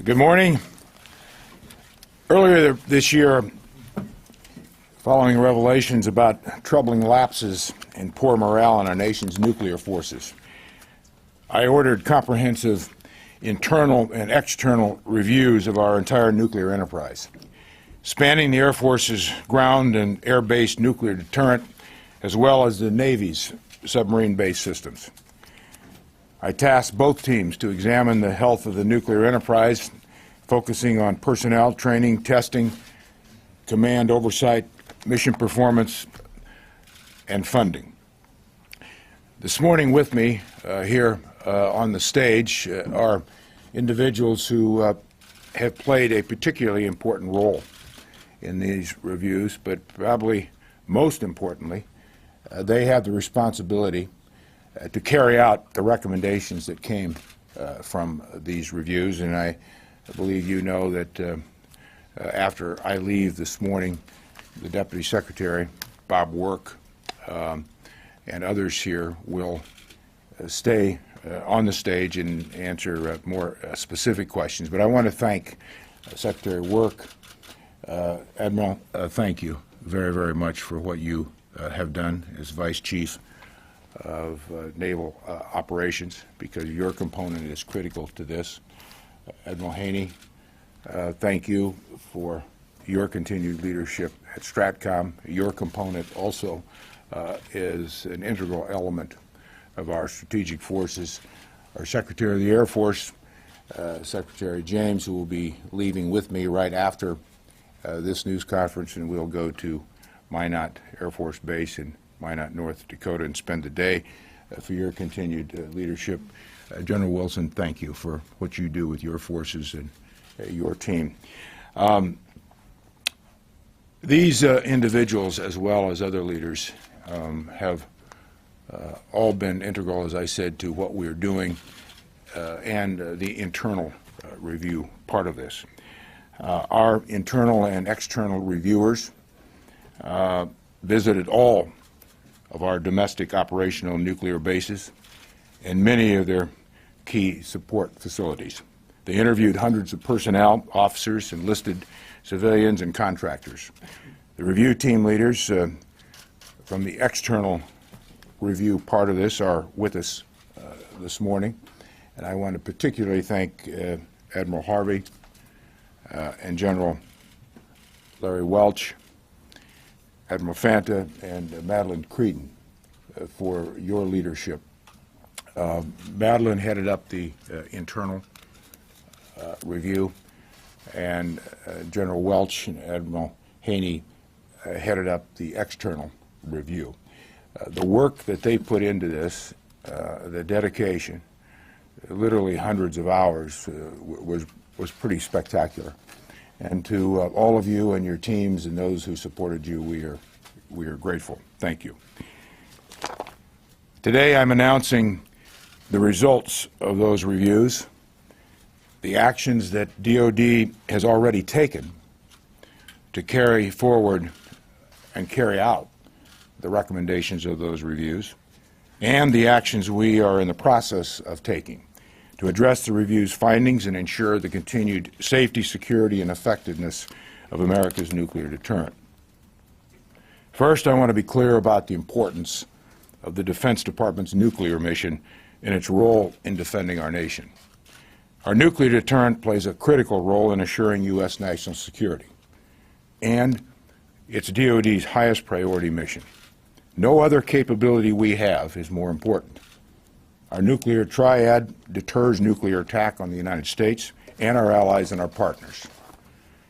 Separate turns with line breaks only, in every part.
Good morning. Earlier this year, following revelations about troubling lapses and poor morale in our nation's nuclear forces, I ordered comprehensive internal and external reviews of our entire nuclear enterprise, spanning the Air Force's ground and air-based nuclear deterrent, as well as the Navy's submarine-based systems. I tasked both teams to examine the health of the nuclear enterprise, focusing on personnel, training, testing, command oversight, mission performance, and funding. This morning with me here on the stage are individuals who have played a particularly important role in these reviews, but probably most importantly, they have the responsibility to carry out the recommendations that came from these reviews. And I believe you know that after I leave this morning, the Deputy Secretary, Bob Work, and others here will stay on the stage and answer more specific questions. But I want to thank Secretary Work. Admiral, thank you very, very much for what you have done as Vice Chief of Naval Operations, because your component is critical to this. Admiral Haney, thank you for your continued leadership at STRATCOM. Your component also is an integral element of our strategic forces. Our Secretary of the Air Force, Secretary James, who will be leaving with me right after this news conference, and we'll go to Minot Air Force Base in Minot, North Dakota, and spend the day for your continued leadership. General Wilson, thank you for what you do with your forces and your team. These individuals, as well as other leaders, have all been integral, as I said, to what we're doing and the internal review part of this. Our internal and external reviewers visited all of our domestic operational nuclear bases and many of their key support facilities. They interviewed hundreds of personnel, officers, enlisted civilians, and contractors. The review team leaders from the external review part of this are with us this morning, and I want to particularly thank Admiral Harvey and General Larry Welch, Admiral Fanta, and Madeline Creedon for your leadership. Madeline headed up the internal review, and General Welch and Admiral Haney headed up the external review. The work that they put into this, the dedication, literally hundreds of hours, was pretty spectacular. And to all of you and your teams and those who supported you, we are grateful. Thank you. Today I'm announcing the results of those reviews, the actions that DoD has already taken to carry forward and carry out the recommendations of those reviews, and the actions we are in the process of taking to address the review's findings and ensure the continued safety, security, and effectiveness of America's nuclear deterrent. First, I want to be clear about the importance of the Defense Department's nuclear mission and its role in defending our nation. Our nuclear deterrent plays a critical role in assuring U.S. national security, and it's DoD's highest priority mission. No other capability we have is more important. Our nuclear triad deters nuclear attack on the United States and our allies and our partners.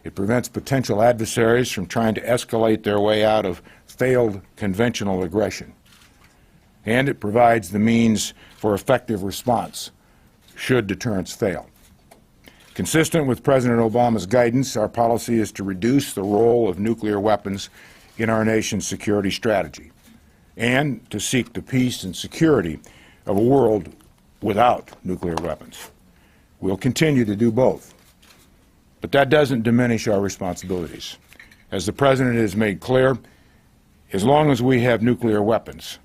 It prevents potential adversaries from trying to escalate their way out of failed conventional aggression. And it provides the means for effective response should deterrence fail. Consistent with President Obama's guidance, our policy is to reduce the role of nuclear weapons in our nation's security strategy and to seek the peace and security of a world without nuclear weapons. We'll continue to do both. But that doesn't diminish our responsibilities. As the President has made clear, as long as we have nuclear weapons,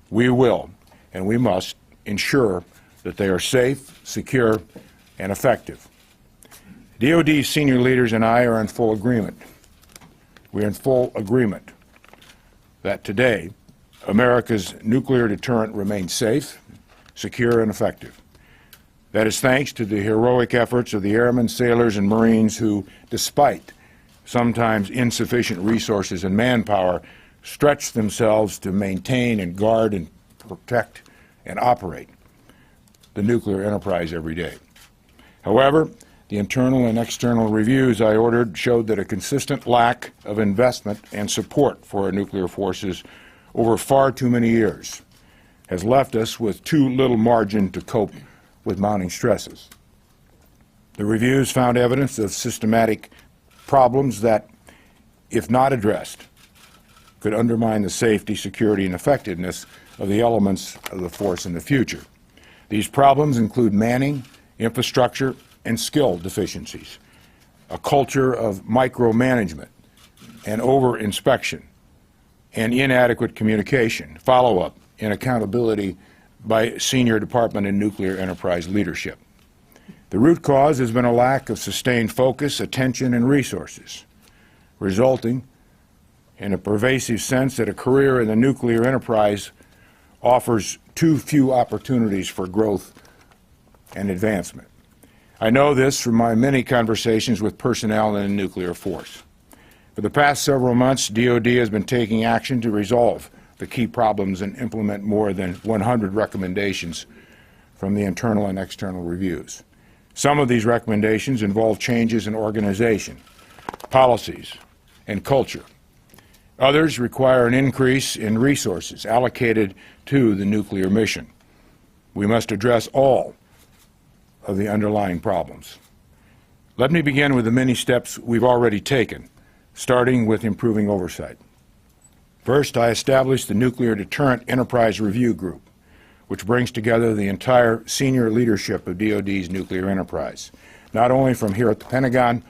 we will and we must ensure that they are safe, secure, and effective. DoD senior leaders and I are in full agreement. We're in full agreement that today America's nuclear deterrent remains safe, secure, and effective. That is thanks to the heroic efforts of the airmen, sailors, and Marines who, despite sometimes insufficient resources and manpower, stretch themselves to maintain and guard and protect and operate the nuclear enterprise every day. However, the internal and external reviews I ordered showed that a consistent lack of investment and support for our nuclear forces over far too many years has left us with too little margin to cope with mounting stresses. The reviews found evidence of systematic problems that, if not addressed, could undermine the safety, security, and effectiveness of the elements of the force in the future. These problems include manning, infrastructure, and skill deficiencies, a culture of micromanagement and over-inspection, and inadequate communication, follow-up, and accountability by senior department and nuclear enterprise leadership. The root cause has been a lack of sustained focus, attention, and resources, resulting in a pervasive sense that a career in the nuclear enterprise offers too few opportunities for growth and advancement. I know this from my many conversations with personnel in the nuclear force. For the past several months, DoD has been taking action to resolve the key problems and implement more than 100 recommendations from the internal and external reviews. Some of these recommendations involve changes in organization, policies, and culture. Others require an increase in resources allocated to the nuclear mission. We must address all of the underlying problems. Let me begin with the many steps we've already taken, starting with improving oversight. First, I established the Nuclear Deterrent Enterprise Review Group, which brings together the entire senior leadership of DoD's nuclear enterprise, not only from here at the Pentagon,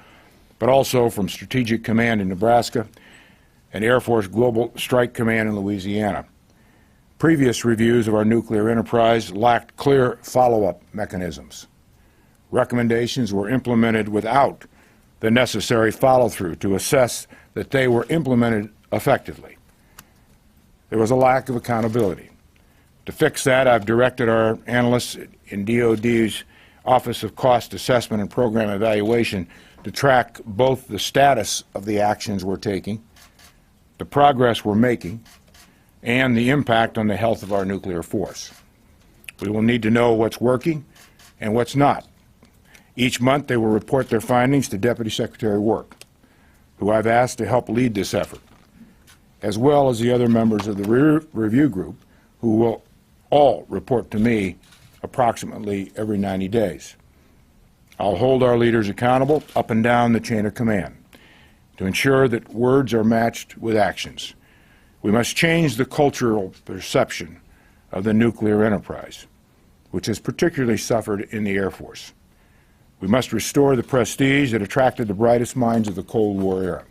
but also from Strategic Command in Nebraska and Air Force Global Strike Command in Louisiana. Previous reviews of our nuclear enterprise lacked clear follow-up mechanisms. Recommendations were implemented without the necessary follow-through to assess that they were implemented effectively. There was a lack of accountability. To fix that, I've directed our analysts in DoD's Office of Cost Assessment and Program Evaluation to track both the status of the actions we're taking, the progress we're making, and the impact on the health of our nuclear force. We will need to know what's working and what's not. Each month, they will report their findings to Deputy Secretary Work, who I've asked to help lead this effort, as well as the other members of the review group, who will all report to me approximately every 90 days. I'll hold our leaders accountable up and down the chain of command to ensure that words are matched with actions. We must change the cultural perception of the nuclear enterprise, which has particularly suffered in the Air Force. We must restore the prestige that attracted the brightest minds of the Cold War era.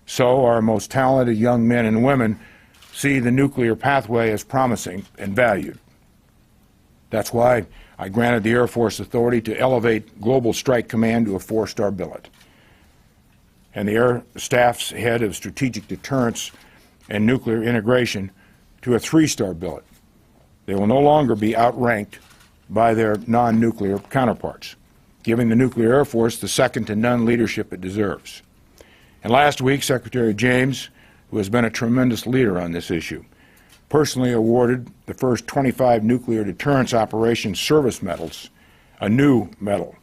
So our most talented young men and women see the nuclear pathway as promising and valued. That's why I granted the Air Force authority to elevate Global Strike Command to a 4-star billet, and the Air Staff's head of strategic deterrence and nuclear integration to a 3-star billet. They will no longer be outranked by their non-nuclear counterparts, giving the nuclear Air Force the second-to-none leadership it deserves. And last week, Secretary James, who has been a tremendous leader on this issue, personally awarded the first 25 nuclear deterrence operations service medals, a new medal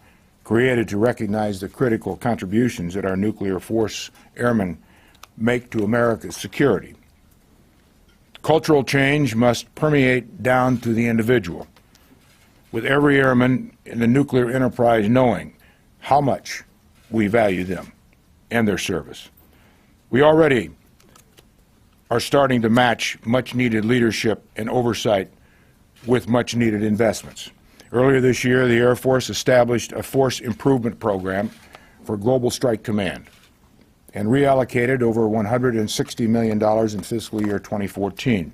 created to recognize the critical contributions that our nuclear force airmen make to America's security. Cultural change must permeate down to the individual, with every airman in the nuclear enterprise knowing how much we value them and their service. We already are starting to match much-needed leadership and oversight with much-needed investments. Earlier this year, the Air Force established a force improvement program for Global Strike Command and reallocated over $160 million in fiscal year 2014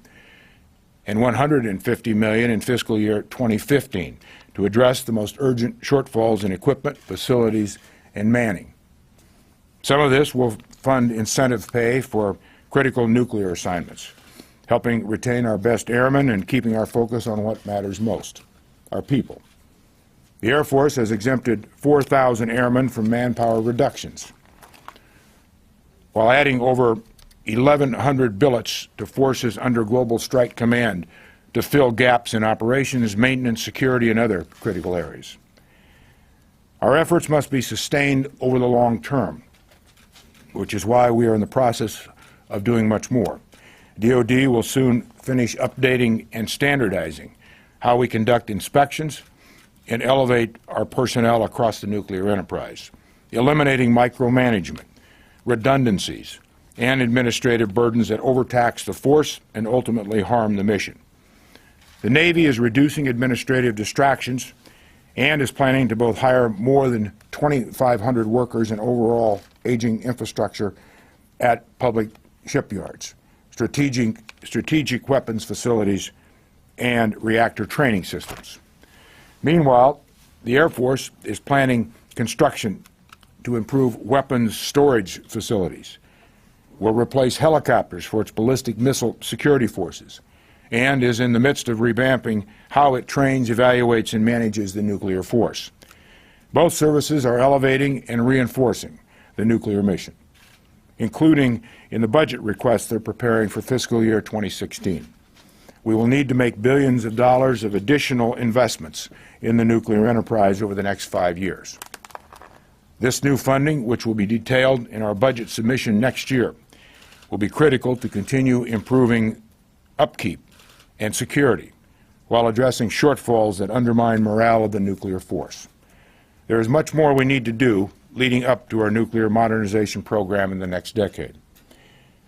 and $150 million in fiscal year 2015 to address the most urgent shortfalls in equipment, facilities, and manning. Some of this will fund incentive pay for critical nuclear assignments, helping retain our best airmen and keeping our focus on what matters most, our people. The Air Force has exempted 4,000 airmen from manpower reductions, while adding over 1,100 billets to forces under Global Strike Command to fill gaps in operations, maintenance, security, and other critical areas. Our efforts must be sustained over the long term, which is why we are in the process of doing much more. DoD will soon finish updating and standardizing how we conduct inspections and elevate our personnel across the nuclear enterprise, eliminating micromanagement, redundancies, and administrative burdens that overtax the force and ultimately harm the mission. The Navy is reducing administrative distractions and is planning to both hire more than 2,500 workers and overall aging infrastructure at public shipyards, strategic weapons facilities, and reactor training systems. Meanwhile, the Air Force is planning construction to improve weapons storage facilities, will replace helicopters for its ballistic missile security forces, and is in the midst of revamping how it trains, evaluates, and manages the nuclear force. Both services are elevating and reinforcing the nuclear mission, including in the budget requests they're preparing for fiscal year 2016. We will need to make billions of dollars of additional investments in the nuclear enterprise over the next 5 years. This new funding, which will be detailed in our budget submission next year, will be critical to continue improving upkeep and security while addressing shortfalls that undermine morale of the nuclear force. There is much more we need to do leading up to our nuclear modernization program in the next decade.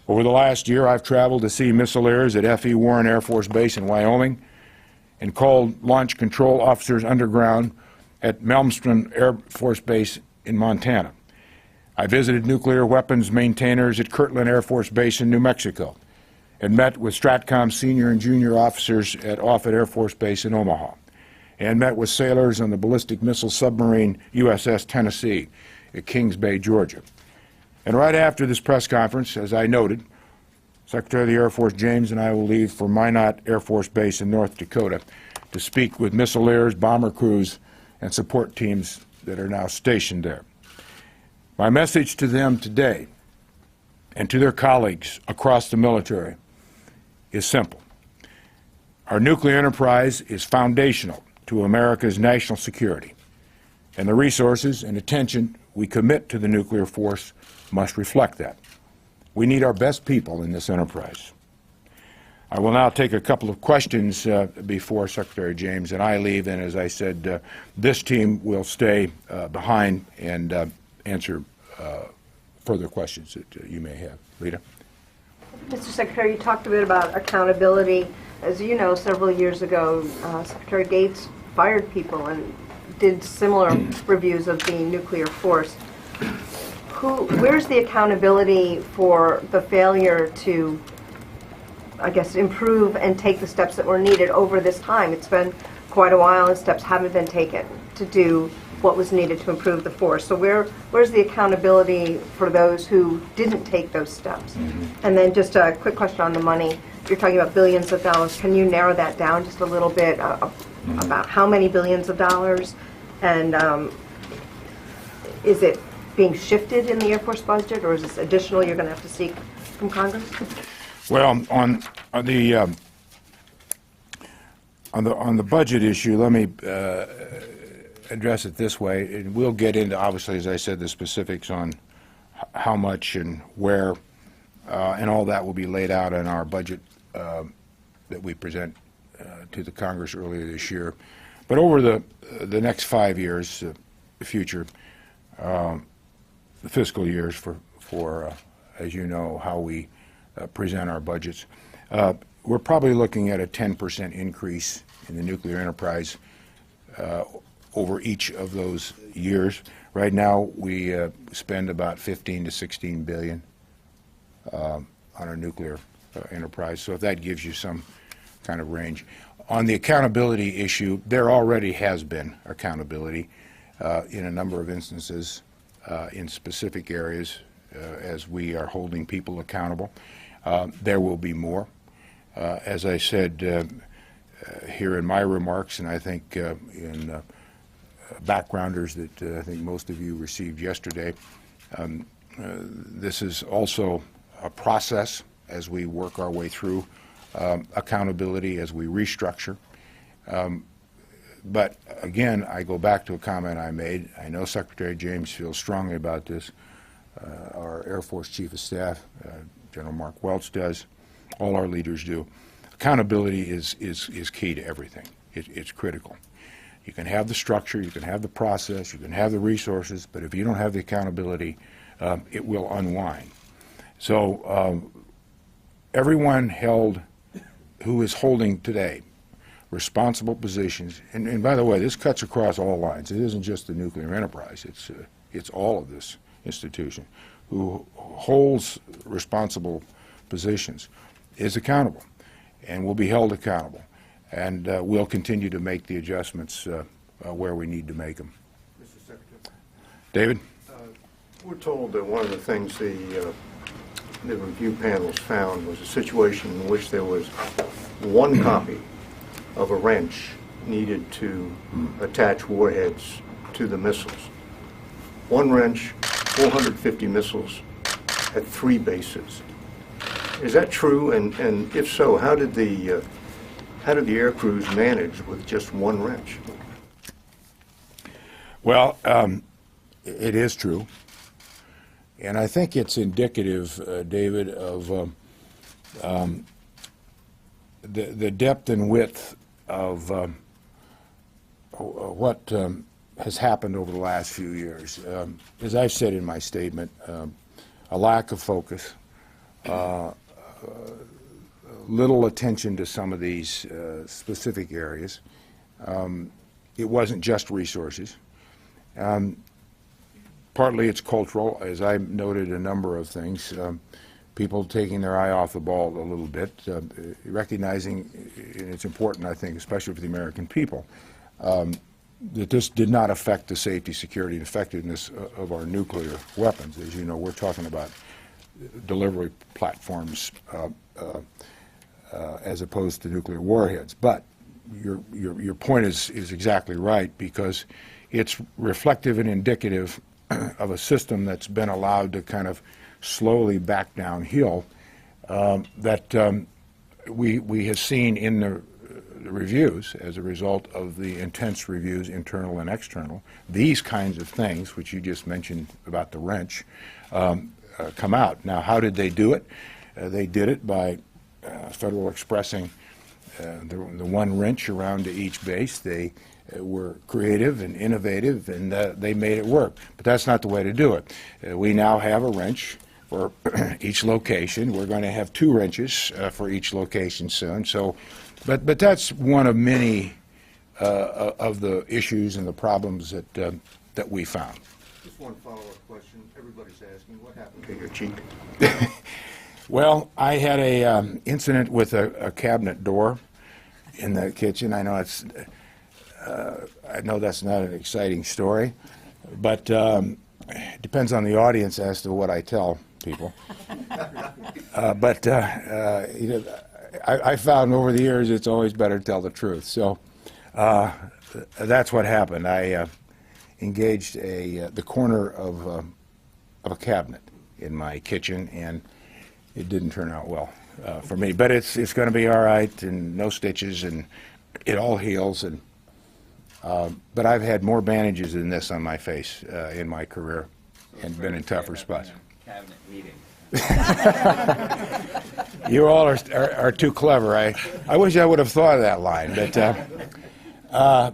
Over the last year, I've traveled to see missileers at F.E. Warren Air Force Base in Wyoming and called launch control officers underground at Malmstrom Air Force Base in Montana. I visited nuclear weapons maintainers at Kirtland Air Force Base in New Mexico and met with STRATCOM senior and junior officers at Offutt Air Force Base in Omaha, and met with sailors on the ballistic missile submarine USS Tennessee at Kings Bay, Georgia. And right after this press conference, as I noted, Secretary of the Air Force James and I will leave for Minot Air Force Base in North Dakota to speak with missileers, bomber crews, and support teams that are now stationed there. My message to them today and to their colleagues across the military is simple. Our nuclear enterprise is foundational to America's national security, and the resources and attention we commit to the nuclear force must reflect that. We need our best people in this enterprise. I will now take a couple of questions before Secretary James and I leave, and as I said, this team will stay behind and answer further questions that you may have. Rita?
Mr. Secretary, you talked a bit about accountability. As you know, several years ago, Secretary Gates fired people and did similar reviews of the nuclear force. Where's the accountability for the failure to, I guess, improve and take the steps that were needed over this time? It's been quite a while and steps haven't been taken to do what was needed to improve the force. So where's the accountability for those who didn't take those steps? And then just a quick question on the money. You're talking about billions of dollars. Can you narrow that down just a little bit about how many billions of dollars? And is it being shifted in the Air Force budget, or is this additional you're going to have to seek from Congress?
Well, on the budget issue, let me address it this way, and we'll get into, obviously, as I said, the specifics on how much and where, and all that will be laid out in our budget that we present to the Congress earlier this year. But over the next 5 years, the future, the fiscal years for as you know, how we present our budgets, we're probably looking at a 10% increase in the nuclear enterprise over each of those years. Right now, we spend about 15 to 16 billion on our nuclear enterprise. So if that gives you some kind of range. On the accountability issue, there already has been accountability in a number of instances. in specific areas as we are holding people accountable. There will be more. As I said here in my remarks, and I think in backgrounders that I think most of you received yesterday, this is also a process as we work our way through accountability, as we restructure. But again, I go back to a comment I made. I know Secretary James feels strongly about this. Our Air Force Chief of Staff, General Mark Welch, does. All our leaders do. Accountability is key to everything. It's critical. You can have the structure, you can have the process, you can have the resources, but if you don't have the accountability, it will unwind. So everyone who is holding today responsible positions, and by the way, this cuts across all lines. It isn't just the nuclear enterprise. It's all of this institution who holds responsible positions is accountable and will be held accountable, and we'll continue to make the adjustments where we need to make them.
Mr. Secretary.
David?
We're told that one of the things the review panels found was a situation in which there was one copy of a wrench needed to attach warheads to the missiles. One wrench, 450 missiles at 3 bases. Is that true? And if so, how did the air crews manage with just one wrench?
Well, it is true. And I think it's indicative, David, of the depth and width of what has happened over the last few years. As I've said in my statement, a lack of focus, little attention to some of these specific areas. It wasn't just resources. Partly it's cultural, as I noted a number of things. People taking their eye off the ball a little bit, recognizing, and it's important, I think, especially for the American people, that this did not affect the safety, security, and effectiveness of our nuclear weapons. As you know, we're talking about delivery platforms as opposed to nuclear warheads. But your point is exactly right, because it's reflective and indicative of a system that's been allowed to kind of slowly back downhill that we have seen in the reviews as a result of the intense reviews, internal and external. These kinds of things, which you just mentioned about the wrench, come out. Now, how did they do it? They did it by Federal Expressing the one wrench around to each base. They were creative and innovative, and they made it work. But that's not the way to do it. We now have a wrench for each location. We're going to have 2 wrenches for each location soon. So, but that's one of many of the issues and the problems that we found.
Just one follow-up question. Everybody's asking, what happened to your cheek?
Well, I had a incident with a cabinet door in the kitchen. I know that's not an exciting story, but it depends on the audience as to what I tell people. But I found over the years it's always better to tell the truth. So that's what happened. I engaged the corner of a cabinet in my kitchen, and it didn't turn out well for me. But it's going to be all right, and no stitches, and it all heals. And but I've had more bandages than this on my face in my career, and been in tougher spots.
Cabinet meeting.
You all are too clever. I wish I would have thought of that line,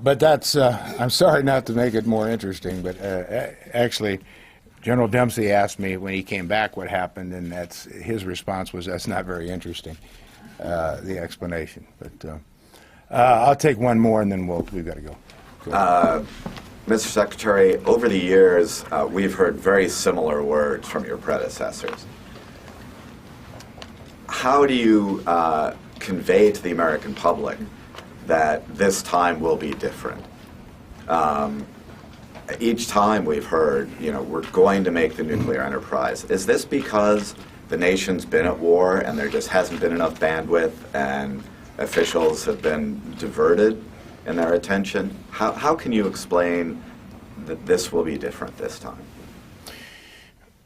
but that's. I'm sorry not to make it more interesting, but actually, General Dempsey asked me when he came back what happened, and his response was, "That's not very interesting." The explanation, but I'll take one more, and then we've got to go.
Mr. Secretary, over the years, we've heard very similar words from your predecessors. How do you convey to the American public that this time will be different? each time we've heard, we're going to make the nuclear enterprise. Is this because the nation's been at war and there just hasn't been enough bandwidth and officials have been diverted in their attention? How can you explain that this will be different this time?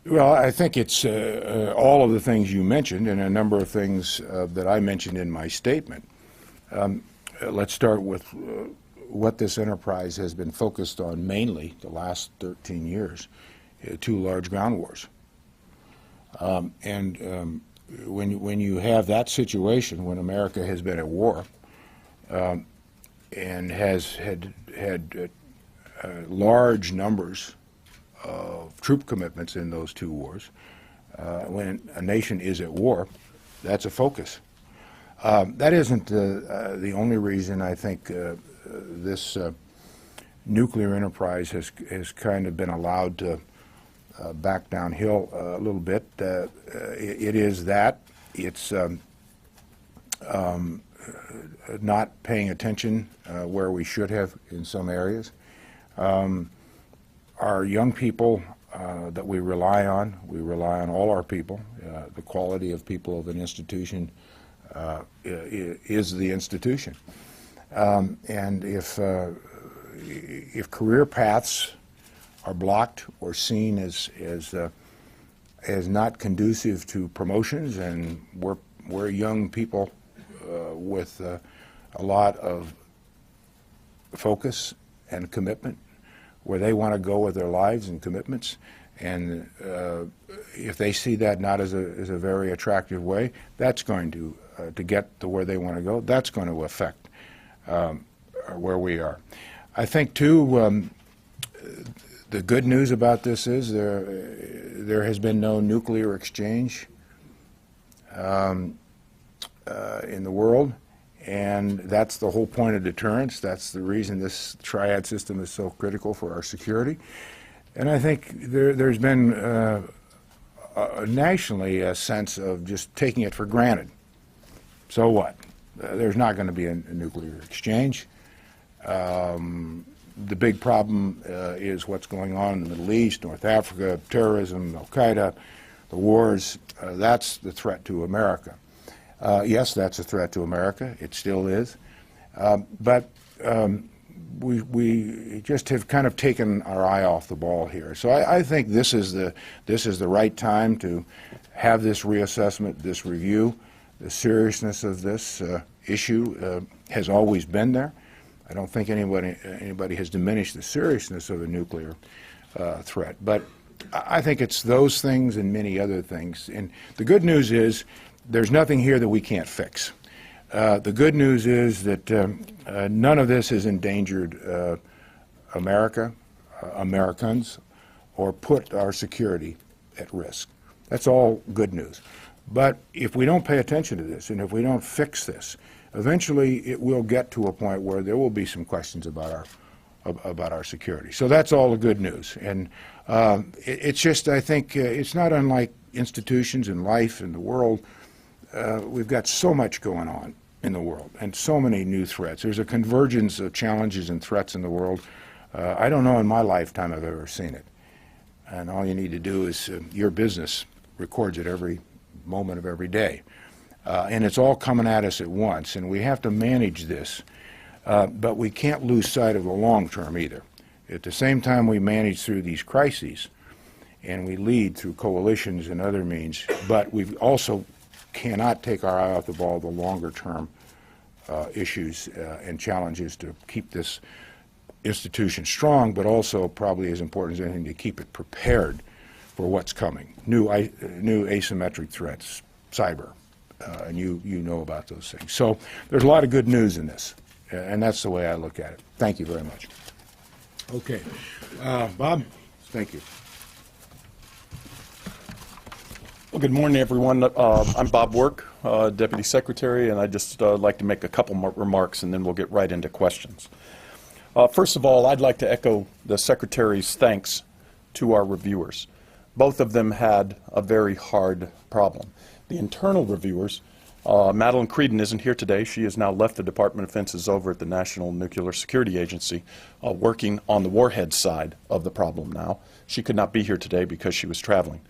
Well, I think it's all of the things you mentioned and a number of things that I mentioned in my statement. Let's start with what this enterprise has been focused on mainly the last 13 years, two large ground wars. When you have that situation, when America has been at war and has had large numbers of troop commitments in those two wars, when a nation is at war, that's a focus. That isn't the only reason I think this nuclear enterprise has kind of been allowed to back downhill a little bit. It is that. It's not paying attention where we should have in some areas. Our young people that we rely on all our people. The quality of people of an institution is the institution. And if career paths are blocked or seen as not conducive to promotions, and we're young people with a lot of focus and commitment where they want to go with their lives and commitments, and if they see that not as a very attractive way, that's going to get to where they want to go, that's going to affect where we are. I think too, the good news about this is there has been no nuclear exchange in the world, and that's the whole point of deterrence. That's the reason this triad system is so critical for our security. And I think there's been nationally a sense of just taking it for granted. So what? There's not going to be a nuclear exchange. The big problem is what's going on in the Middle East, North Africa, terrorism, Al-Qaeda, the wars. That's the threat to America. Yes, that's a threat to America. It still is. But we just have kind of taken our eye off the ball here. So I think this is the right time to have this reassessment, this review. The seriousness of this issue has always been there. I don't think anybody has diminished the seriousness of a nuclear threat. But I think it's those things and many other things. And the good news is there's nothing here that we can't fix. The good news is that none of this has endangered America, Americans, or put our security at risk. That's all good news. But if we don't pay attention to this and if we don't fix this, eventually it will get to a point where there will be some questions about our security. So that's all the good news. And it's just, I think, it's not unlike institutions in life in the world. We've got so much going on in the world and so many new threats. There's a convergence of challenges and threats in the world. I don't know in my lifetime I've ever seen it. And all you need to do is your business records it every moment of every day. And it's all coming at us at once, and we have to manage this. But we can't lose sight of the long term either. At the same time we manage through these crises, and we lead through coalitions and other means, but we also cannot take our eye off the ball of the longer term issues and challenges to keep this institution strong, but also probably as important as anything to keep it prepared for what's coming. New asymmetric threats, cyber, and you know about those things. So there's a lot of good news in this, and that's the way I look at it. Thank you very much. Okay. Bob, thank you.
Well, good morning, everyone. I'm Bob Work, Deputy Secretary, and I'd just like to make a couple more remarks, and then we'll get right into questions. First of all, I'd like to echo the Secretary's thanks to our reviewers. Both of them had a very hard problem. The internal reviewers Madeline Creedon isn't here today. She has now left the Department of Defense, is over at the National Nuclear Security Agency, working on the warhead side of the problem now. She could not be here today because she was traveling.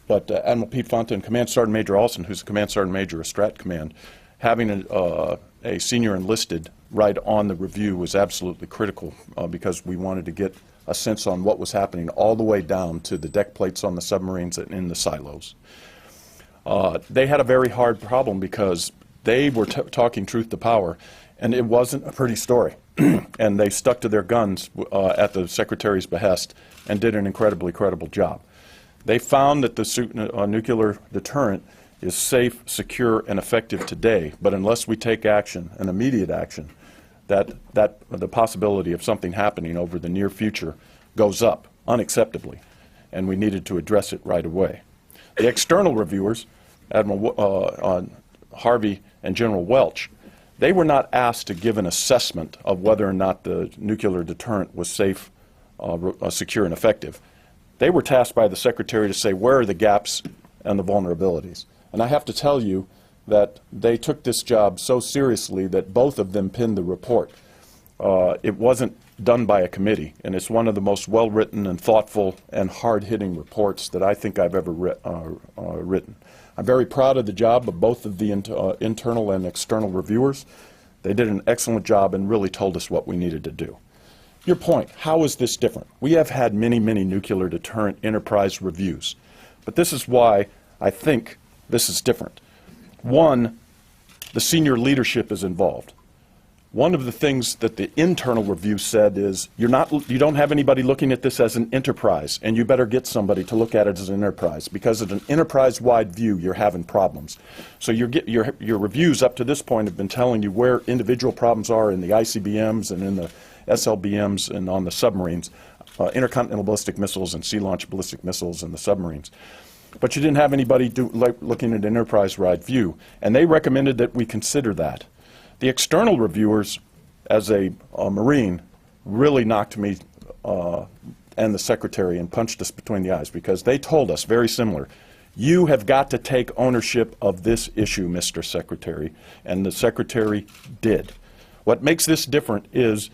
But Admiral Pete Fonta and Command Sergeant Major Olson, who's a Command Sergeant Major of Strat Command, having a senior enlisted right on the review was absolutely critical because we wanted to get a sense on what was happening all the way down to the deck plates on the submarines and in the silos. They had a very hard problem because they were talking truth to power, and it wasn't a pretty story. And they stuck to their guns at the Secretary's behest and did an incredibly credible job. They found that the nuclear deterrent is safe, secure, and effective today, but unless we take action, an immediate action, that the possibility of something happening over the near future goes up unacceptably, and we needed to address it right away. The external reviewers, Admiral Harvey and General Welch, they were not asked to give an assessment of whether or not the nuclear deterrent was safe, secure, and effective. They were tasked by the Secretary to say where are the gaps and the vulnerabilities. And I have to tell you that they took this job so seriously that both of them pinned the report. It wasn't done by a committee, and it's one of the most well-written and thoughtful and hard-hitting reports that I think I've ever written. I'm very proud of the job of both of the internal and external reviewers. They did an excellent job and really told us what we needed to do. Your point, how is this different? We have had many, many nuclear deterrent enterprise reviews, but this is why I think this is different. One, the senior leadership is involved. One of the things that the internal review said is you don't have anybody looking at this as an enterprise, and you better get somebody to look at it as an enterprise, because at an enterprise-wide view, you're having problems. So your reviews up to this point have been telling you where individual problems are in the ICBMs and in the SLBMs and on the submarines, intercontinental ballistic missiles and sea-launched ballistic missiles and the submarines. But you didn't have anybody looking at an enterprise-wide view, and they recommended that we consider that. The external reviewers, as a Marine, really knocked me and the Secretary and punched us between the eyes, because they told us very similar, you have got to take ownership of this issue, Mr. Secretary, and the Secretary did. What makes this different is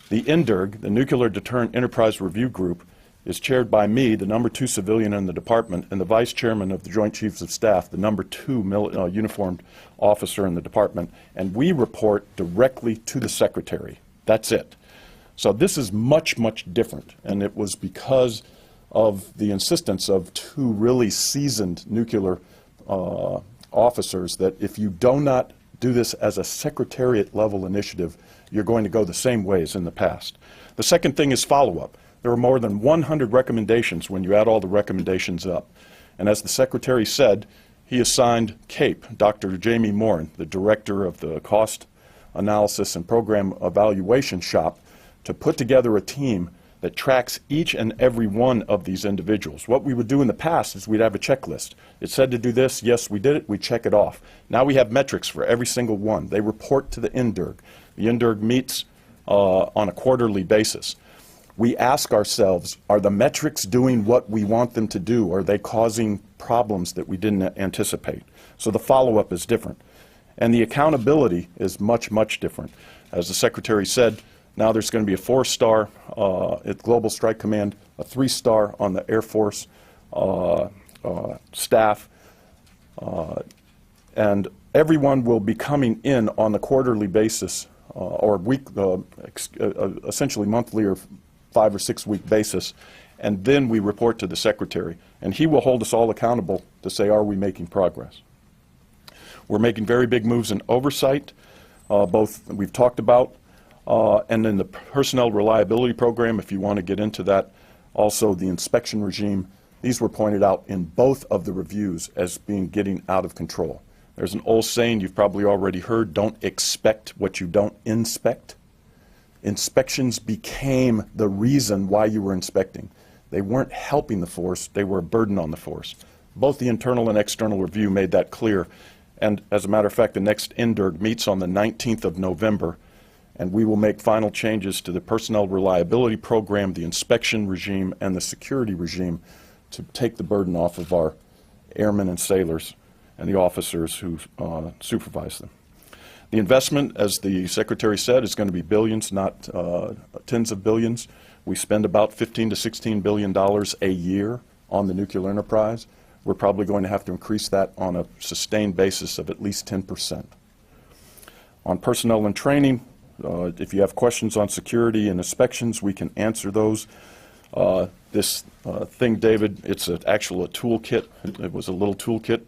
the NDERG, the Nuclear Deterrent Enterprise Review Group, is chaired by me, the #2 civilian in the department, and the Vice Chairman of the Joint Chiefs of Staff, the #2 uniformed officer in the department, and we report directly to the Secretary. That's it. So this is much, much different, and it was because of the insistence of two really seasoned nuclear officers that if you do not do this as a Secretariat-level initiative, you're going to go the same way as in the past. The second thing is follow-up. There are more than 100 recommendations when you add all the recommendations up. And as the Secretary said, he assigned CAPE, Dr. Jamie Morin, the Director of the Cost Analysis and Program Evaluation Shop, to put together a team that tracks each and every one of these individuals. What we would do in the past is we'd have a checklist. It said to do this, yes, we did it, we check it off. Now we have metrics for every single one. They report to the NDERG. The NDERG meets on a quarterly basis. We ask ourselves, are the metrics doing what we want them to do? Are they causing problems that we didn't anticipate? So the follow-up is different. And the accountability is much, much different. As the Secretary said, now there's going to be a 4-star at Global Strike Command, a 3-star on the Air Force staff, and everyone will be coming in on a quarterly basis or week, essentially monthly or 5 or 6 week basis, and then we report to the Secretary, and he will hold us all accountable to say, are we making progress? We're making very big moves in oversight, both we've talked about, and in the personnel reliability program, if you want to get into that, also the inspection regime. These were pointed out in both of the reviews as being getting out of control. There's an old saying you've probably already heard, don't expect what you don't inspect. Inspections became the reason why you were inspecting. They weren't helping the force, they were a burden on the force. Both the internal and external review made that clear. And as a matter of fact, the next NDERG meets on the 19th of November, and we will make final changes to the personnel reliability program, the inspection regime, and the security regime to take the burden off of our airmen and sailors and the officers who supervise them. The investment, as the Secretary said, is going to be billions, not tens of billions. We spend about $15 to $16 billion a year on the nuclear enterprise. We're probably going to have to increase that on a sustained basis of at least 10%. On personnel and training, if you have questions on security and inspections, we can answer those. This thing, David, it's actually a toolkit. It was a little toolkit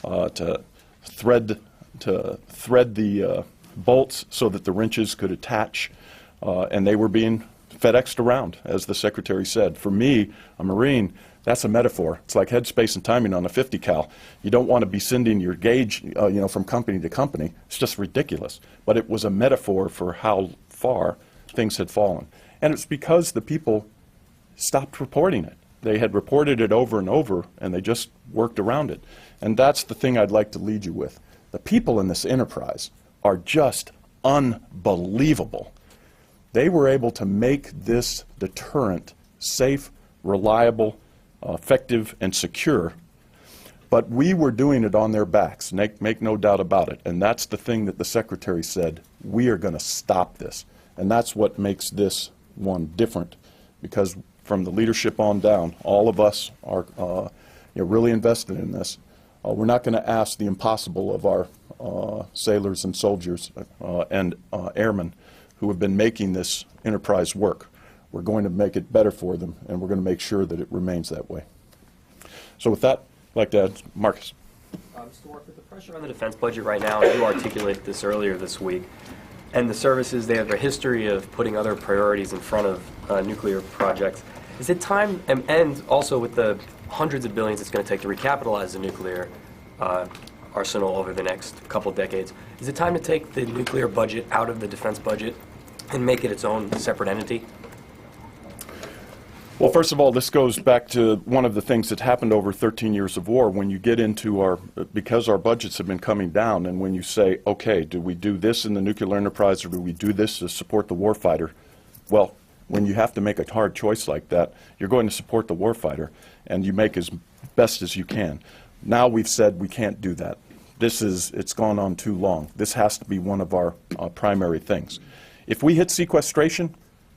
to thread the bolts so that the wrenches could attach, and they were being FedExed around, as the Secretary said. For me, a Marine, that's a metaphor. It's like headspace and timing on a 50 cal. You don't want to be sending your gauge, from company to company. It's just ridiculous. But it was a metaphor for how far things had fallen. And it's because the people stopped reporting it. They had reported it over and over, and they just worked around it. And that's the thing I'd like to lead you with. The people in this enterprise are just unbelievable. They were able to make this deterrent safe, reliable, effective, and secure. But we were doing it on their backs, make no doubt about it. And that's the thing that the Secretary said, we are going to stop this. And that's what makes this one different, because from the leadership on down, all of us are really invested in this. We're not going to ask the impossible of our sailors and soldiers and airmen who have been making this enterprise work. We're going to make it better for them, and we're going to make sure that it remains that way. So with that, I'd like to add Marcus.
Mr. Wark, with the pressure on the defense budget right now, and you articulated this earlier this week, and the services, they have a history of putting other priorities in front of nuclear projects. Is it time, and also with the hundreds of billions it's going to take to recapitalize the nuclear arsenal over the next couple of decades, is it time to take the nuclear budget out of the defense budget and make it its own separate entity?
Well, first of all, this goes back to one of the things that happened over 13 years of war. When you get into because our budgets have been coming down, and when you say, okay, do we do this in the nuclear enterprise or do we do this to support the warfighter? Well, when you have to make a hard choice like that, you're going to support the warfighter, and you make as best as you can. Now we've said we can't do that. It's gone on too long. This has to be one of our primary things. If we hit sequestration,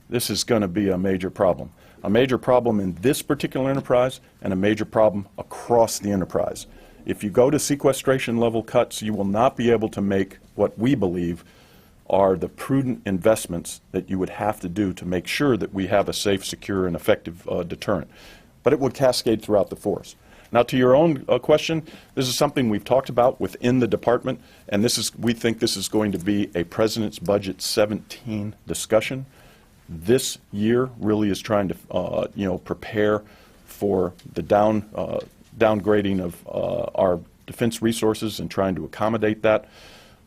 this is going to be a major problem. A major problem in this particular enterprise and a major problem across the enterprise. If you go to sequestration level cuts, you will not be able to make what we believe are the prudent investments that you would have to do to make sure that we have a safe, secure, and effective deterrent. But it would cascade throughout the force. Now, to your own question, this is something we've talked about within the department, and we think this is going to be a President's Budget 17 discussion. This year really is trying to, prepare for the downgrading of our defense resources and trying to accommodate that.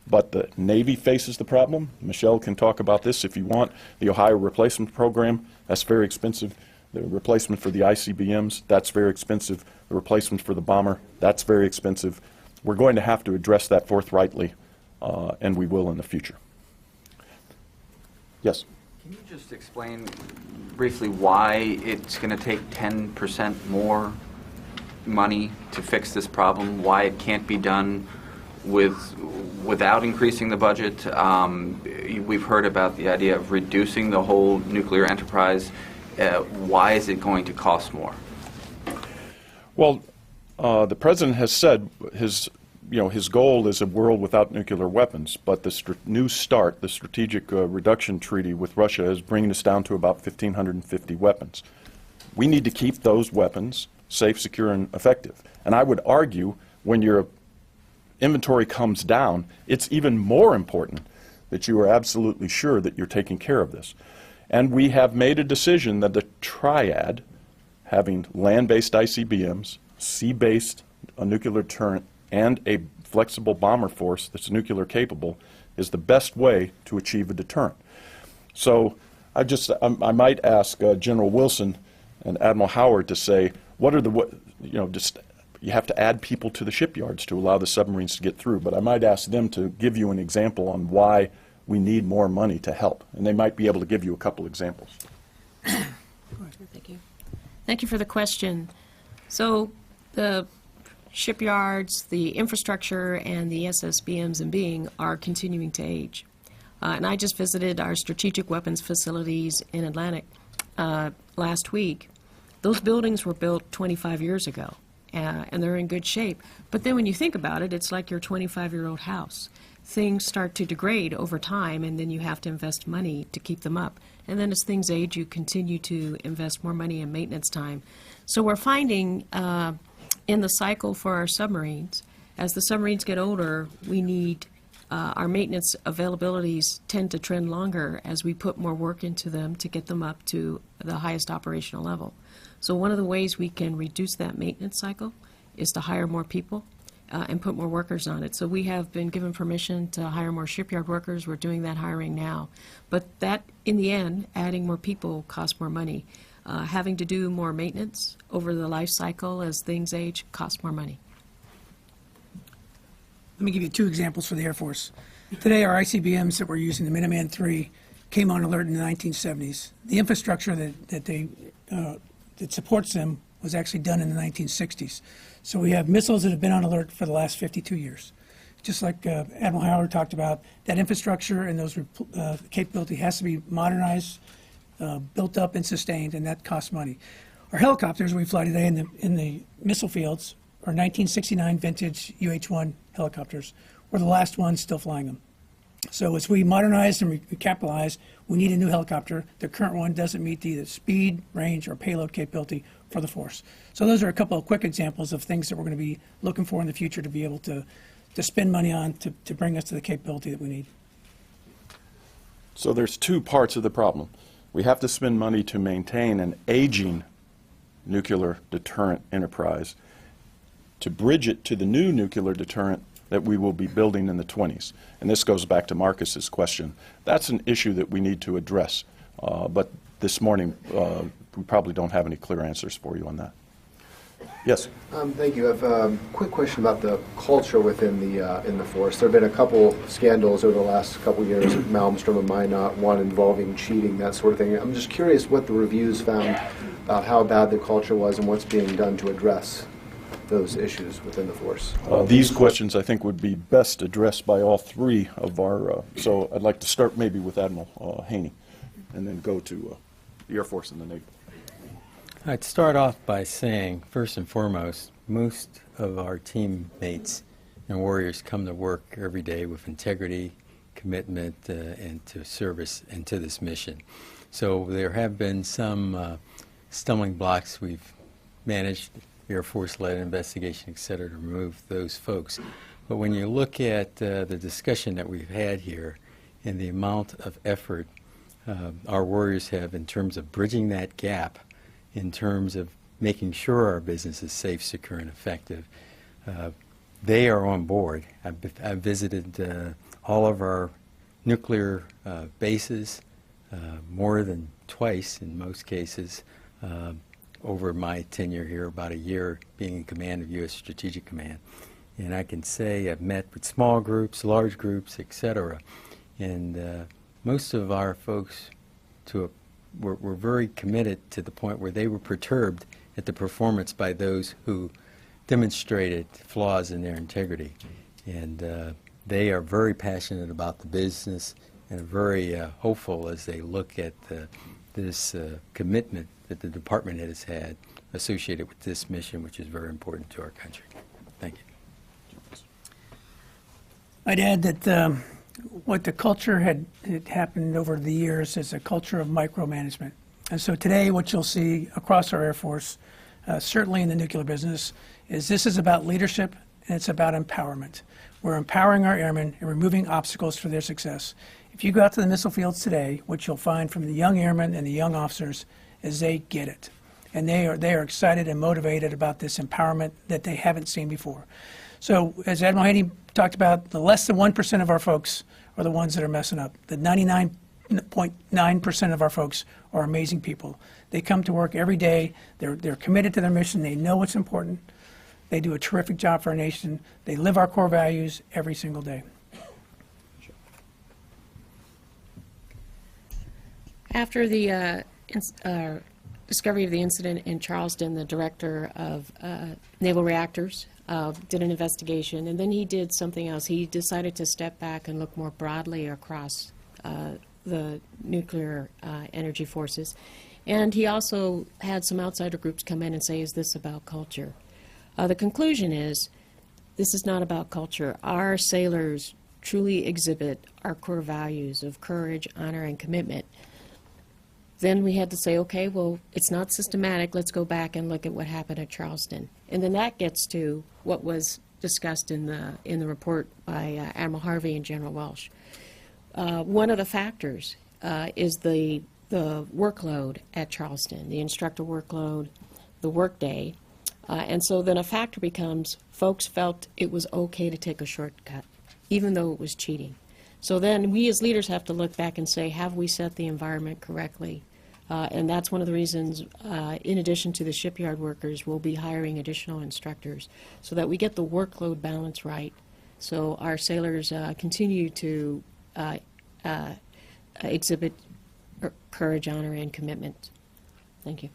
But the Navy faces the problem. Michelle can talk about this if you want. The Ohio Replacement Program, that's very expensive. The replacement for the ICBMs, that's very expensive. The replacement for the bomber, that's very expensive. We're going to have to address that forthrightly, and we will in the future. Yes?
Can you just explain briefly why it's going to take 10% more money to fix this problem, why it can't be done without increasing the budget? We've heard about the idea of reducing the whole nuclear enterprise. Why is it going to cost more?
Well, the President has said his goal is a world without nuclear weapons, but the New START, the Strategic Reduction Treaty with Russia, is bringing us down to about 1,550 weapons. We need to keep those weapons safe, secure, and effective. And I would argue when your inventory comes down, it's even more important that you are absolutely sure that you're taking care of this. And we have made a decision that the triad, having land-based ICBMs, sea-based nuclear deterrent, and a flexible bomber force that's nuclear capable, is the best way to achieve a deterrent. So I might ask General Wilson and Admiral Howard to say, you have to add people to the shipyards to allow the submarines to get through, but I might ask them to give you an example on why we need more money to help, and they might be able to give you a couple examples.
Thank you. Thank you for the question. So the shipyards, the infrastructure, and the SSBMs and being are continuing to age. And I just visited our strategic weapons facilities in Atlantic last week. Those buildings were built 25 years ago, and they're in good shape. But then when you think about it, it's like your 25-year-old house. Things start to degrade over time, and then you have to invest money to keep them up. And then as things age, you continue to invest more money in maintenance time. So we're finding in the cycle for our submarines, as the submarines get older, we need our maintenance availabilities tend to trend longer as we put more work into them to get them up to the highest operational level. So one of the ways we can reduce that maintenance cycle is to hire more people and put more workers on it. So we have been given permission to hire more shipyard workers. We're doing that hiring now. But that, in the end, adding more people costs more money. Having to do more maintenance over the life cycle as things age costs more money.
Let me give you two examples for the Air Force. Today, our ICBMs that we're using, the Minuteman III, came on alert in the 1970s. The infrastructure that supports them was actually done in the 1960s. So we have missiles that have been on alert for the last 52 years. Just like Admiral Howard talked about, that infrastructure and those capability has to be modernized, built up and sustained, and that costs money. Our helicopters we fly today in the missile fields are 1969 vintage UH-1 helicopters. We're the last ones still flying them. So as we modernize and recapitalize, we need a new helicopter. The current one doesn't meet either speed, range, or payload capability for the force. So those are a couple of quick examples of things that we're going to be looking for in the future to be able to spend money on to bring us to the capability that we need.
So there's two parts of the problem. We have to spend money to maintain an aging nuclear deterrent enterprise, to bridge it to the new nuclear deterrent that we will be building in the 20s. And this goes back to Marcus's question. That's an issue that we need to address. But this morning, we probably don't have any clear answers for you on that. Yes?
Thank you. I have a quick question about the culture within the force. There have been a couple scandals over the last couple of years, Malmstrom and Minot, one involving cheating, that sort of thing. I'm just curious what the reviews found about how bad the culture was and what's being done to address those issues within the force.
These questions, I think, would be best addressed by all three of our, so I'd like to start maybe with Admiral Haney and then go to the Air Force and the Navy.
I'd start off by saying, first and foremost, most of our teammates and warriors come to work every day with integrity, commitment, and to service and to this mission. So there have been some stumbling blocks. We've managed, Air Force-led investigation, et cetera, to remove those folks. But when you look at the discussion that we've had here and the amount of effort our warriors have in terms of bridging that gap, in terms of making sure our business is safe, secure, and effective, they are on board. I've visited all of our nuclear bases more than twice in most cases over my tenure here, about a year being in command of U.S. Strategic Command. And I can say I've met with small groups, large groups, et cetera. And most of our folks were very committed to the point where they were perturbed at the performance by those who demonstrated flaws in their integrity. And they are very passionate about the business and are very hopeful as they look at this commitment that the department has had associated with this mission, which is very important to our country. Thank you.
I'd add that what the culture had happened over the years is a culture of micromanagement. And so today what you'll see across our Air Force, certainly in the nuclear business, is this is about leadership and it's about empowerment. We're empowering our airmen and removing obstacles for their success. If you go out to the missile fields today, what you'll find from the young airmen and the young officers is they get it. And they are excited and motivated about this empowerment that they haven't seen before. So as Admiral Haney talked about, the less than 1% of our folks are the ones that are messing up. The 99.9% of our folks are amazing people. They come to work every day. They're committed to their mission. They know what's important. They do a terrific job for our nation. They live our core values every single day.
After the discovery of the incident in Charleston, the director of Naval Reactors did an investigation, and then he did something else. He decided to step back and look more broadly across the nuclear energy forces. And he also had some outsider groups come in and say, is this about culture? The conclusion is, this is not about culture. Our sailors truly exhibit our core values of courage, honor, and commitment. Then we had to say, okay, well, it's not systematic. Let's go back and look at what happened at Charleston. And then that gets to what was discussed in the report by Admiral Harvey and General Welsh. One of the factors is the workload at Charleston, the instructor workload, the workday. And so then a factor becomes folks felt it was okay to take a shortcut, even though it was cheating. So then we as leaders have to look back and say, have we set the environment correctly? And that's one of the reasons, in addition to the shipyard workers, we'll be hiring additional instructors so that we get the workload balance right, so our sailors continue to exhibit courage, honor, and commitment. Thank you.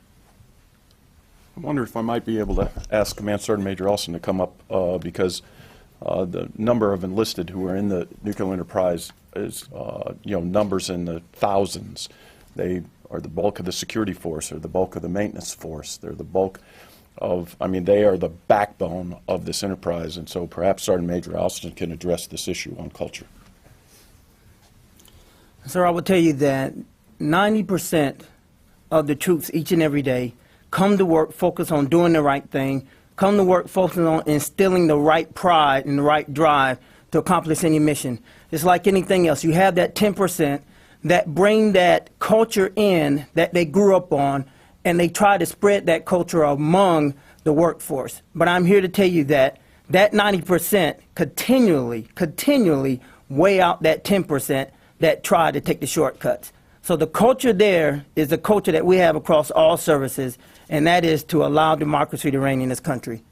I wonder if I might be able to ask Command Sergeant Major Elson to come up because the number of enlisted who are in the nuclear enterprise is, numbers in the thousands. They are the bulk of the security force, or the bulk of the maintenance force. They're the bulk of, they are the backbone of this enterprise. And so perhaps Sergeant Major Elson can address this issue on culture.
Sir, I will tell you that 90% of the troops each and every day come to work focused on doing the right thing, come to work focusing on instilling the right pride and the right drive to accomplish any mission. It's like anything else. You have that 10% that bring that culture in that they grew up on, and they try to spread that culture among the workforce. But I'm here to tell you that that 90% continually weigh out that 10% that try to take the shortcuts. So the culture there is the culture that we have across all services, and that is to allow democracy to reign in this country.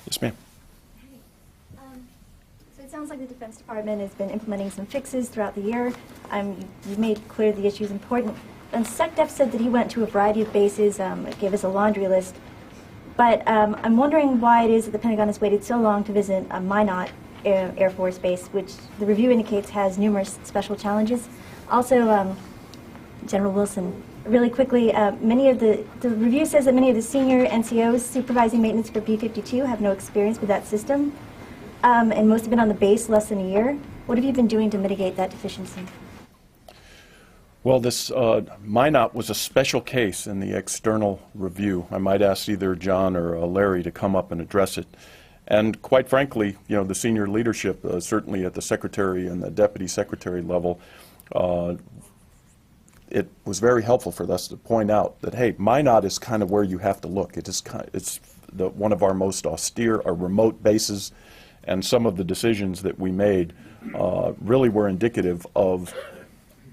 Yes, ma'am.
So it sounds like the Defense Department has been implementing some fixes throughout the year. You've made clear the issue is important. And SecDef said that he went to a variety of bases, gave us a laundry list. But I'm wondering why it is that the Pentagon has waited so long to visit Minot Air Force Base, which the review indicates has numerous special challenges. Also, General Wilson, really quickly, the review says that many of the senior NCOs supervising maintenance for B-52 have no experience with that system, and most have been on the base less than a year. What have you been doing to mitigate that deficiency?
Well, this Minot was a special case in the external review. I might ask either John or Larry to come up and address it. And quite frankly, the senior leadership, certainly at the secretary and the deputy secretary level, it was very helpful for us to point out that, hey, Minot is kind of where you have to look. It's one of our most austere or remote bases, and some of the decisions that we made really were indicative of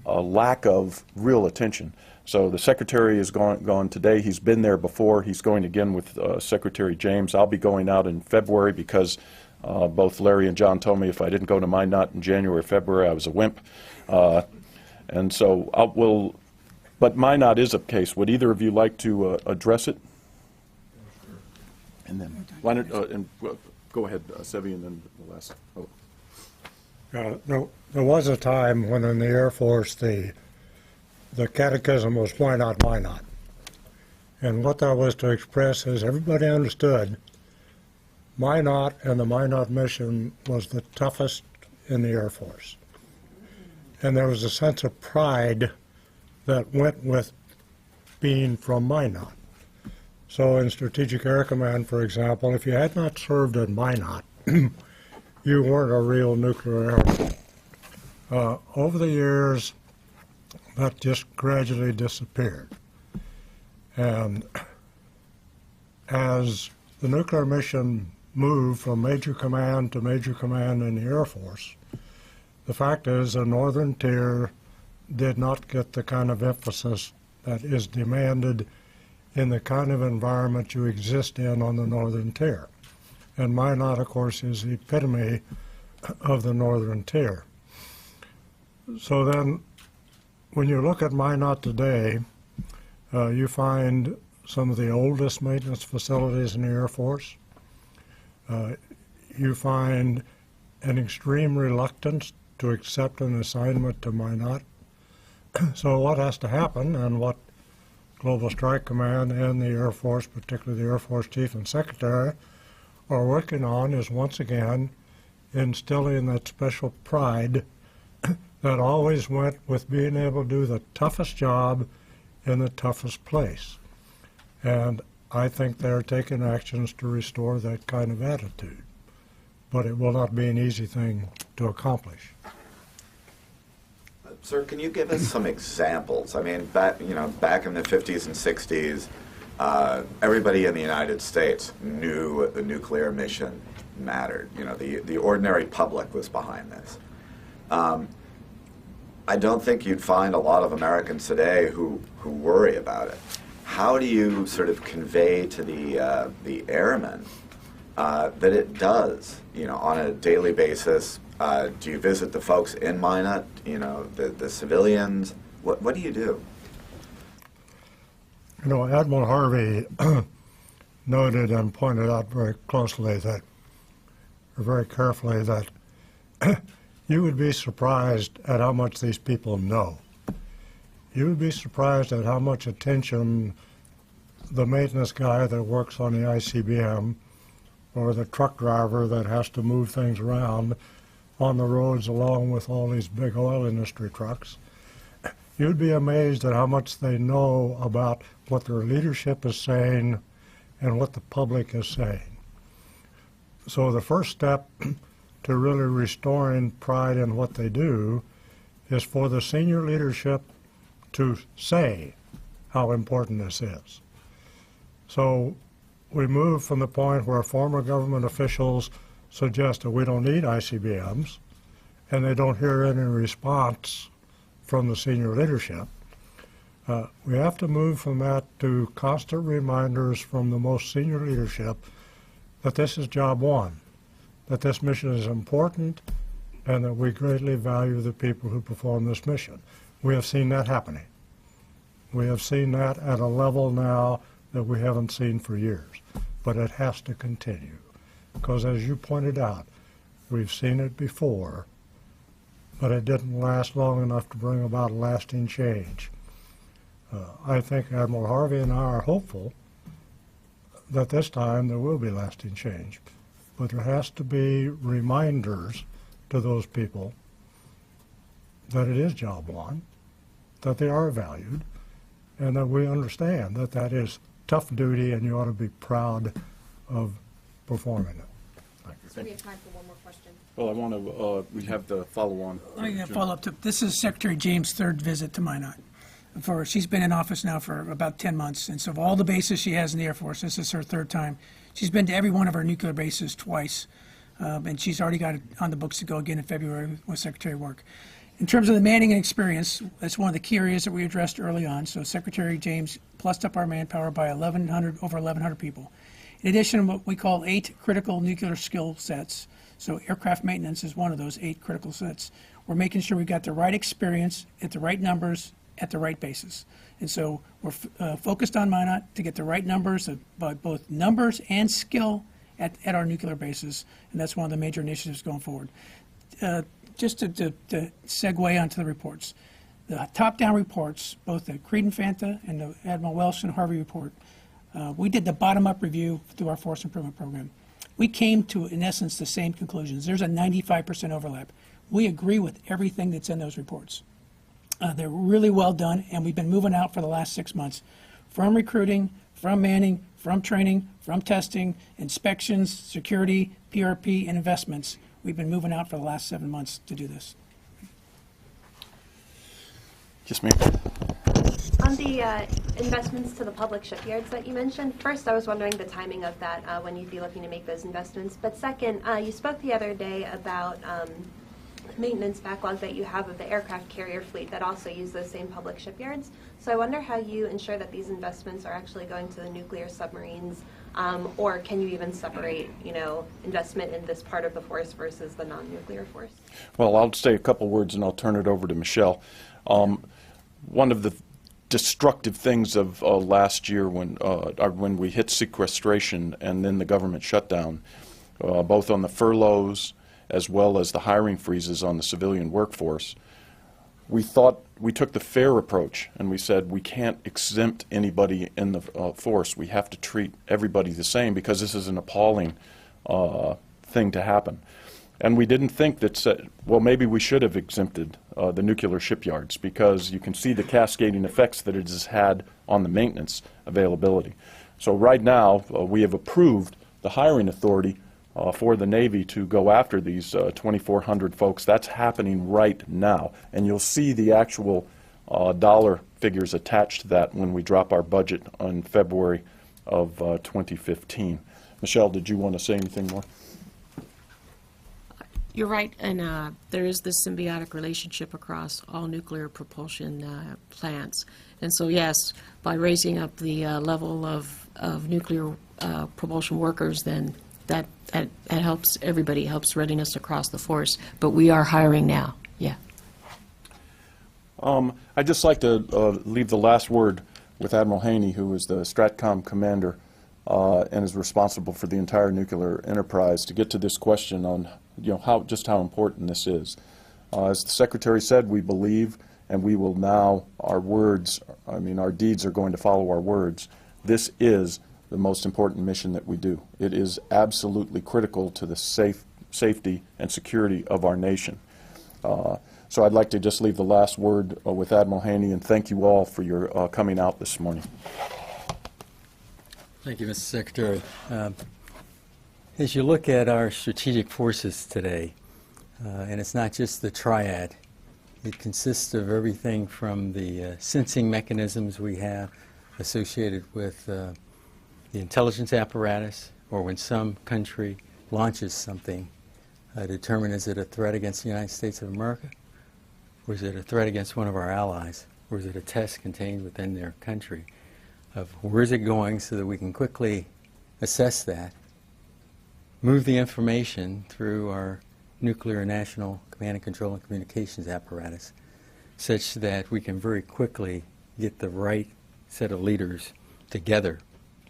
a lack of real attention. So the secretary is gone today. He's been there before. He's going again with Secretary James. I'll be going out in February because both Larry and John told me if I didn't go to Minot in January or February, I was a wimp. And so but Minot is a case. Would either of you like to address it? And then, why don't, go ahead, Sevi, and then the last.
There was a time when in the Air Force the catechism was why not Minot. And what that was to express is everybody understood Minot and the Minot mission was the toughest in the Air Force. And there was a sense of pride that went with being from Minot. So in Strategic Air Command, for example, if you had not served at Minot, you weren't a real nuclear airman. Over the years, that just gradually disappeared. And as the nuclear mission moved from major command to major command in the Air Force, the fact is the Northern Tier did not get the kind of emphasis that is demanded in the kind of environment you exist in on the Northern Tier. And Minot, of course, is the epitome of the Northern Tier. So then, when you look at Minot today, you find some of the oldest maintenance facilities in the Air Force. You find an extreme reluctance to accept an assignment to Minot. So what has to happen, and what Global Strike Command and the Air Force, particularly the Air Force Chief and Secretary, are working on, is once again instilling that special pride that always went with being able to do the toughest job in the toughest place. And I think they're taking actions to restore that kind of attitude. But it will not be an easy thing to accomplish.
Sir, can you give us some examples? I mean, back in the 50s and 60s, everybody in the United States knew the nuclear mission mattered. You know, the ordinary public was behind this. I don't think you'd find a lot of Americans today who worry about it. How do you sort of convey to the airmen that it does, on a daily basis? Do you visit the folks in Minot, the civilians? What do you do?
Admiral Harvey noted and pointed out very closely that, or very carefully, that you would be surprised at how much these people know. You would be surprised at how much attention the maintenance guy that works on the ICBM or the truck driver that has to move things around on the roads along with all these big oil industry trucks. You'd be amazed at how much they know about what their leadership is saying and what the public is saying. So the first step to really restoring pride in what they do is for the senior leadership to say how important this is. So we move from the point where former government officials suggest that we don't need ICBMs, and they don't hear any response from the senior leadership. We have to move from that to constant reminders from the most senior leadership that this is job one, that this mission is important, and that we greatly value the people who perform this mission. We have seen that happening. We have seen that at a level now that we haven't seen for years, but it has to continue. Because as you pointed out, we've seen it before, but it didn't last long enough to bring about lasting change. I think Admiral Harvey and I are hopeful that this time there will be lasting change. But there has to be reminders to those people that it is job one, that they are valued, and that we understand that that is tough duty and you ought to be proud of performing it.
So we have time for one more question.
Well, I want to, we have the follow-on.
I got follow up to, this is Secretary James' third visit to Minot. She's been in office now for about 10 months, and so of all the bases she has in the Air Force, this is her third time. She's been to every one of our nuclear bases twice, and she's already got it on the books to go again in February with Secretary Work. In terms of the manning and experience, that's one of the key areas that we addressed early on. So Secretary James plussed up our manpower by over 1,100 people. In addition, what we call 8 critical nuclear skill sets. So aircraft maintenance is one of those 8 critical sets. We're making sure we've got the right experience at the right numbers at the right bases. And so we're focused on Minot to get the right numbers, both numbers and skill at our nuclear bases. And that's one of the major initiatives going forward. Just to segue onto the reports. The top-down reports, both the Creed-Infanta and the Admiral Welsh and Harvey report, we did the bottom-up review through our Force Improvement Program. We came to, in essence, the same conclusions. There's a 95% overlap. We agree with everything that's in those reports. They're really well done, and we've been moving out for the last 6 months. From recruiting, from manning, from training, from testing, inspections, security, PRP, and investments. We've been moving out for the last 7 months to do this.
Yes, ma'am.
On the investments to the public shipyards that you mentioned, first I was wondering the timing of that, when you'd be looking to make those investments. But second, you spoke the other day about maintenance backlog that you have of the aircraft carrier fleet that also use those same public shipyards. So I wonder how you ensure that these investments are actually going to the nuclear submarines, or can you even separate, investment in this part of the force versus the non-nuclear force?
Well, I'll say a couple words and I'll turn it over to Michelle. One of the destructive things of last year when we hit sequestration and then the government shutdown, both on the furloughs as well as the hiring freezes on the civilian workforce, we took the fair approach and we said we can't exempt anybody in the force. We have to treat everybody the same because this is an appalling thing to happen. And we didn't think that, well, maybe we should have exempted the nuclear shipyards because you can see the cascading effects that it has had on the maintenance availability. So right now, we have approved the hiring authority for the Navy to go after these 2,400 folks. That's happening right now. And you'll see the actual dollar figures attached to that when we drop our budget on February of 2015. Michelle, did you want to say anything more?
You're right, and there is this symbiotic relationship across all nuclear propulsion plants. And so, yes, by raising up the level of nuclear propulsion workers, then that helps everybody, helps readiness across the force. But we are hiring now, yeah.
I'd just like to leave the last word with Admiral Haney, who is the STRATCOM commander and is responsible for the entire nuclear enterprise, to get to this question on just how important this is. As the Secretary said, we believe, and we will now, our deeds are going to follow our words. This is the most important mission that we do. It is absolutely critical to the safety and security of our nation. So I'd like to just leave the last word with Admiral Haney, and thank you all for your coming out this morning.
Thank you, Mr. Secretary. As you look at our strategic forces today, and it's not just the triad, it consists of everything from the sensing mechanisms we have associated with the intelligence apparatus, or when some country launches something, determine is it a threat against the United States of America, or is it a threat against one of our allies, or is it a test contained within their country, of where is it going so that we can quickly assess that, move the information through our nuclear national command and control and communications apparatus such that we can very quickly get the right set of leaders together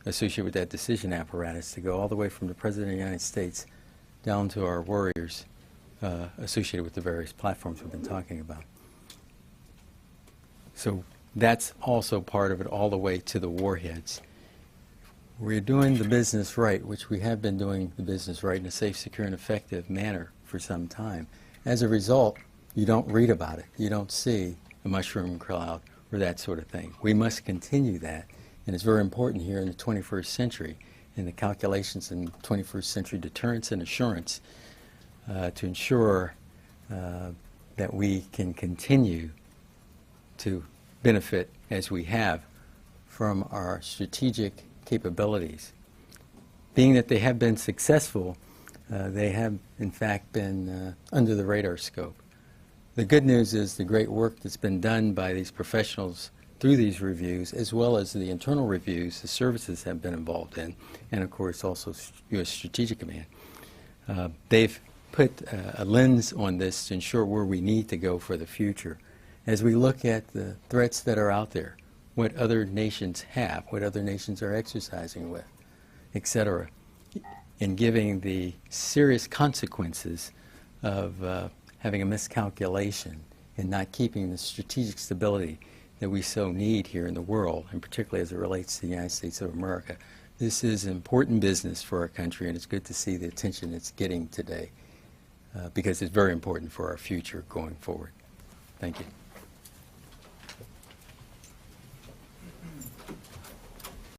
associated with that decision apparatus to go all the way from the President of the United States down to our warriors associated with the various platforms we've been talking about. So that's also part of it all the way to the warheads. We're doing the business right, which we have been doing the business right in a safe, secure, and effective manner for some time. As a result, you don't read about it. You don't see a mushroom cloud or that sort of thing. We must continue that, and it's very important here in the 21st century in the calculations in 21st century deterrence and assurance to ensure that we can continue to benefit as we have from our strategic capabilities. Being that they have been successful, they have in fact been under the radar scope. The good news is the great work that's been done by these professionals through these reviews, as well as the internal reviews the services have been involved in, and of course also U.S. Strategic Command. They've put a lens on this to ensure where we need to go for the future. As we look at the threats that are out there, what other nations have, what other nations are exercising with, etc., and giving the serious consequences of having a miscalculation and not keeping the strategic stability that we so need here in the world, and particularly as it relates to the United States of America. This is important business for our country, and it's good to see the attention it's getting today because it's very important for our future going forward. Thank you.